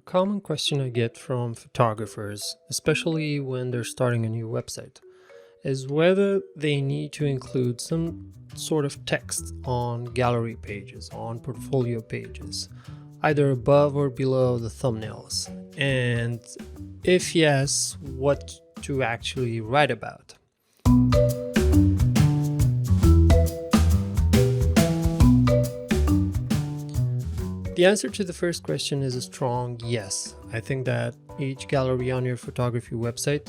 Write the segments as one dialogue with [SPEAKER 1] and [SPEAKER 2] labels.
[SPEAKER 1] common question I get from photographers, especially when they're starting a new website, is whether they need to include some sort of text on gallery pages, on portfolio pages, either above or below the thumbnails. And if yes, what to actually write about. The answer to the first question is a strong yes. I think that each gallery on your photography website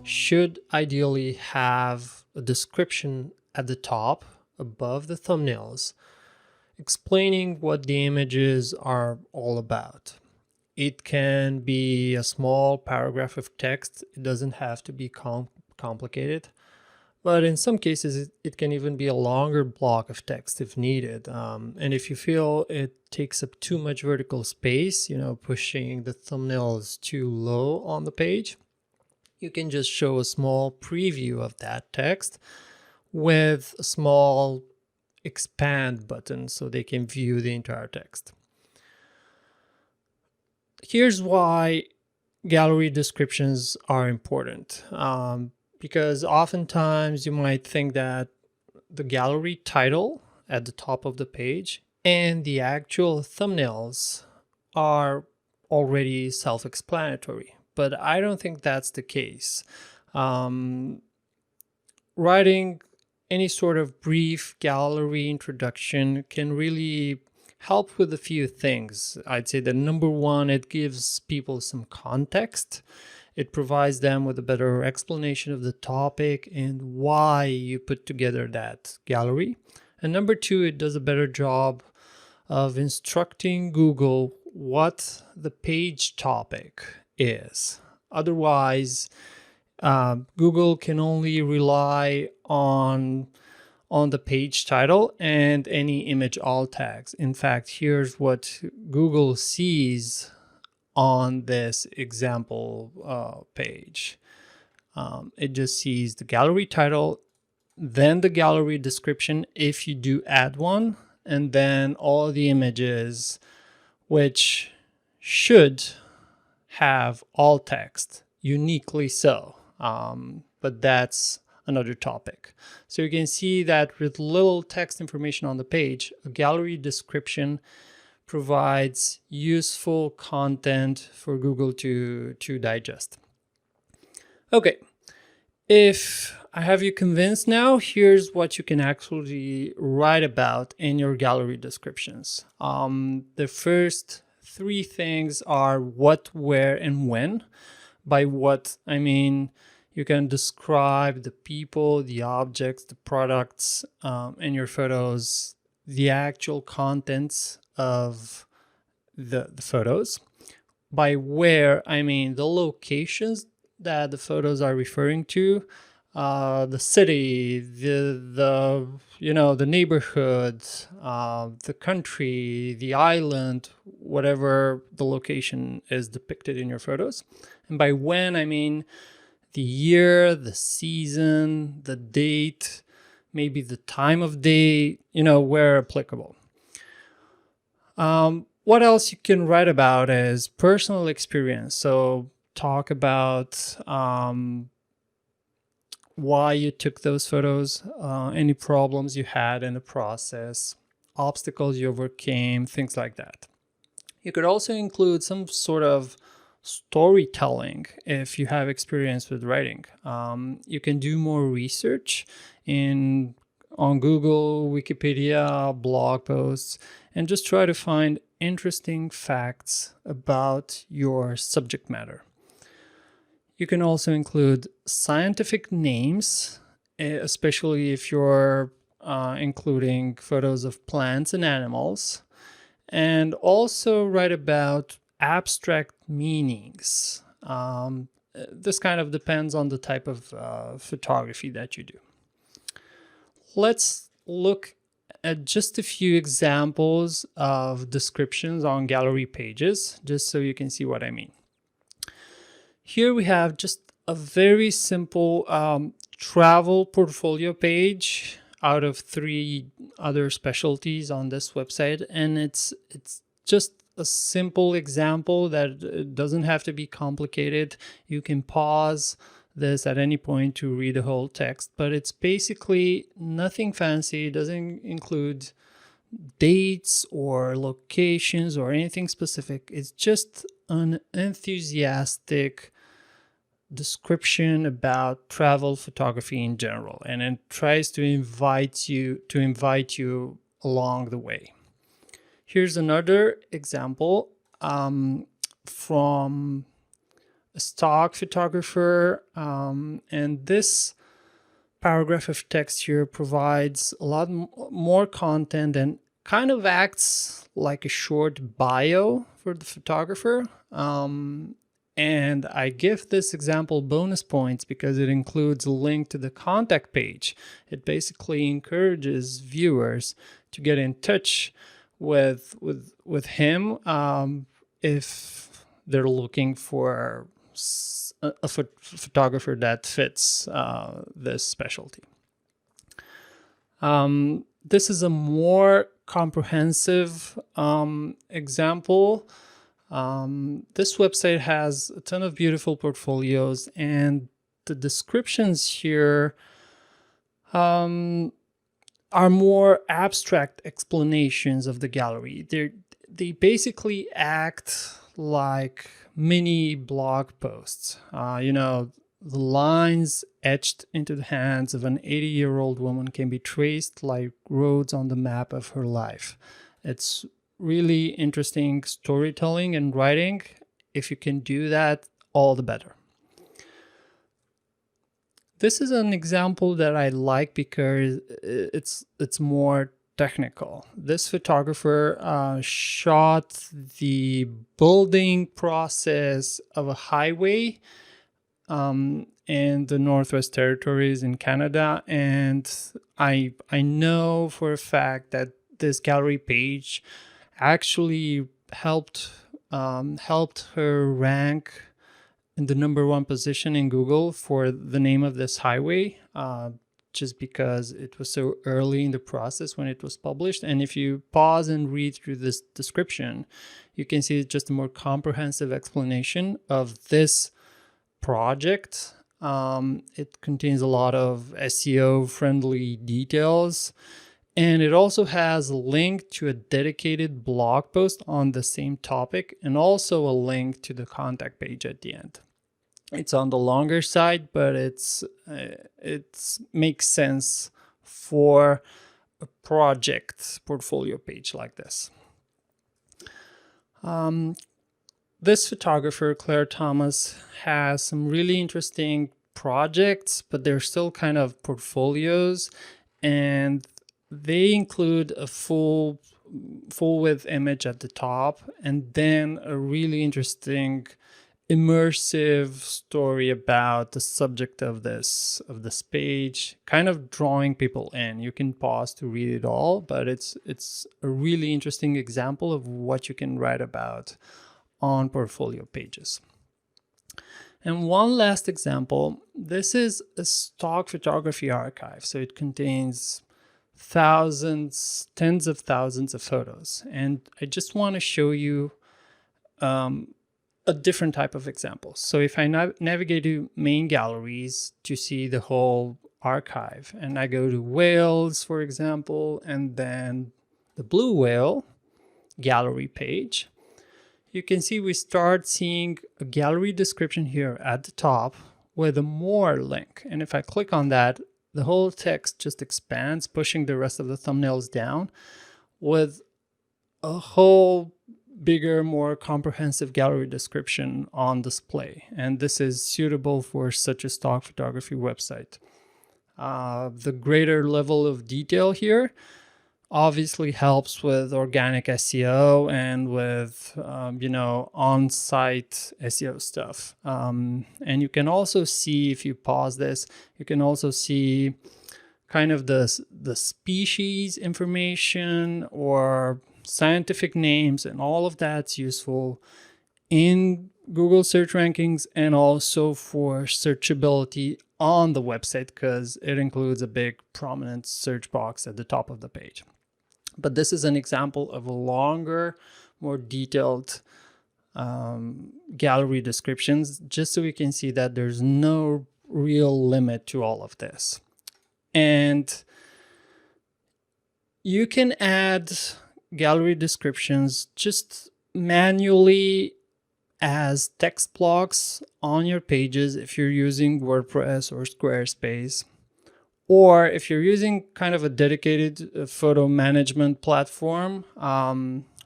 [SPEAKER 1] should ideally have a description at the top above the thumbnails explaining what the images are all about. It can be a small paragraph of text. It doesn't have to be complicated. But in some cases, it can even be a longer block of text if needed. And if you feel it takes up too much vertical space, pushing the thumbnails too low on the page, you can just show a small preview of that text with a small expand button so they can view the entire text. Here's why gallery descriptions are important. Because oftentimes you might think that the gallery title at the top of the page and the actual thumbnails are already self-explanatory, but I don't think that's the case. Writing any sort of brief gallery introduction can really help with a few things. I'd say that number one, it gives people some context. It provides them with a better explanation of the topic and why you put together that gallery. And number two, it does a better job of instructing Google what the page topic is. Otherwise, Google can only rely on the page title and any image alt tags. In fact, here's what Google sees on this example page. It just sees the gallery title, then the gallery description if you do add one, and then all the images, which should have alt text, uniquely so. But that's another topic. So you can see that with little text information on the page, a gallery description provides useful content for Google to digest. Okay, if I have you convinced now, here's what you can actually write about in your gallery descriptions. The first three things are what, where, and when. By what, I mean you can describe the people, the objects, the products in your photos, the actual contents of the photos. By where, I mean the locations that the photos are referring to, the city, the neighborhood, the country, the island, whatever the location is depicted in your photos. And by when, I mean the year, the season, the date, maybe the time of day, where applicable. What else you can write about is personal experience. So talk about why you took those photos, any problems you had in the process, obstacles you overcame, things like that. You could also include some sort of storytelling if you have experience with writing. You can do more research on Google, Wikipedia, blog posts, and just try to find interesting facts about your subject matter. You can also include scientific names, especially if you're including photos of plants and animals, and also write about abstract meanings. This kind of depends on the type of photography that you do. Let's look at just a few examples of descriptions on gallery pages, just so you can see what I mean. Here we have just a very simple travel portfolio page out of 3 other specialties on this website, and it's just a simple example that doesn't have to be complicated. You can pause this at any point to read the whole text, but it's basically nothing fancy. It doesn't include dates or locations or anything specific. It's just an enthusiastic description about travel photography in general, and it tries to invite you along the way. Here's another example from a stock photographer, and this paragraph of text here provides a lot more content and kind of acts like a short bio for the photographer. And I give this example bonus points because it includes a link to the contact page. It basically encourages viewers to get in touch with him if they're looking for a photographer that fits this specialty. This is a more comprehensive example. This website has a ton of beautiful portfolios, and the descriptions here are more abstract explanations of the gallery. They basically act like mini blog posts. The lines etched into the hands of an 80-year-old woman can be traced like roads on the map of her life. It's really interesting storytelling and writing. If you can do that, all the better. This is an example that I like because it's more technical. This photographer shot the building process of a highway in the Northwest Territories in Canada, and I know for a fact that this gallery page actually helped her rank in the #1 position in Google for the name of this highway, just because it was so early in the process when it was published. And if you pause and read through this description, you can see just a more comprehensive explanation of this project. It contains a lot of SEO-friendly details, and it also has a link to a dedicated blog post on the same topic, and also a link to the contact page at the end. It's on the longer side, but it makes sense for a project portfolio page like this. This photographer, Claire Thomas, has some really interesting projects, but they're still kind of portfolios, and they include a full width image at the top, and then a really interesting immersive story about the subject of this page, kind of drawing people in. You can pause to read it all, but it's a really interesting example of what you can write about on portfolio pages. And one last example, this is a stock photography archive. So it contains thousands, tens of thousands of photos. And I just want to show you a different type of example. So if I navigate to main galleries to see the whole archive, and I go to whales, for example, and then the blue whale gallery page, you can see we start seeing a gallery description here at the top with a more link. And if I click on that, the whole text just expands, pushing the rest of the thumbnails down with a whole bigger, more comprehensive gallery description on display. And this is suitable for such a stock photography website. The greater level of detail here obviously helps with organic SEO and with on-site SEO stuff. And you can also see, if you pause this, you can also see kind of the species information or scientific names, and all of that's useful in Google search rankings and also for searchability on the website, because it includes a big prominent search box at the top of the page. But this is an example of a longer more detailed gallery descriptions, just so we can see that there's no real limit to all of this. And you can add gallery descriptions just manually as text blocks on your pages if you're using WordPress or Squarespace. Or if you're using kind of a dedicated photo management platform,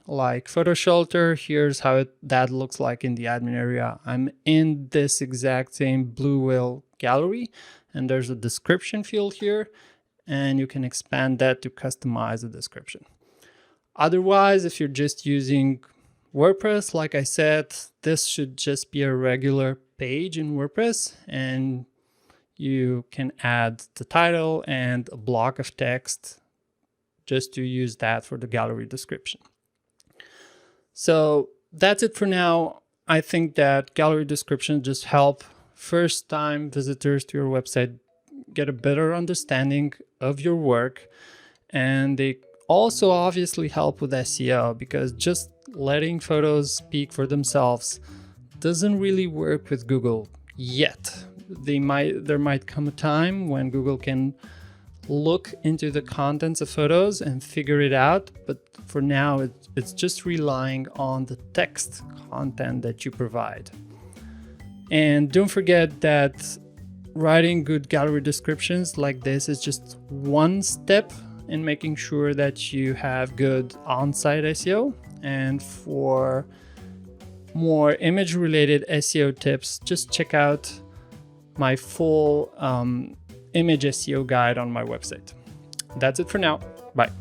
[SPEAKER 1] like Photo Shelter, here's how that looks like in the admin area. I'm in this exact same Blue Whale gallery, and there's a description field here, and you can expand that to customize the description. Otherwise, if you're just using WordPress, like I said, this should just be a regular page in WordPress, and you can add the title and a block of text just to use that for the gallery description. So that's it for now. I think that gallery descriptions just help first-time visitors to your website get a better understanding of your work, and they also obviously help with SEO, because just letting photos speak for themselves doesn't really work with Google yet. There might come a time when Google can look into the contents of photos and figure it out, but for now it's just relying on the text content that you provide. And don't forget that writing good gallery descriptions like this is just one step in making sure that you have good on-site SEO. And for more image-related SEO tips, just check out my full image SEO guide on my website. That's it for now. Bye.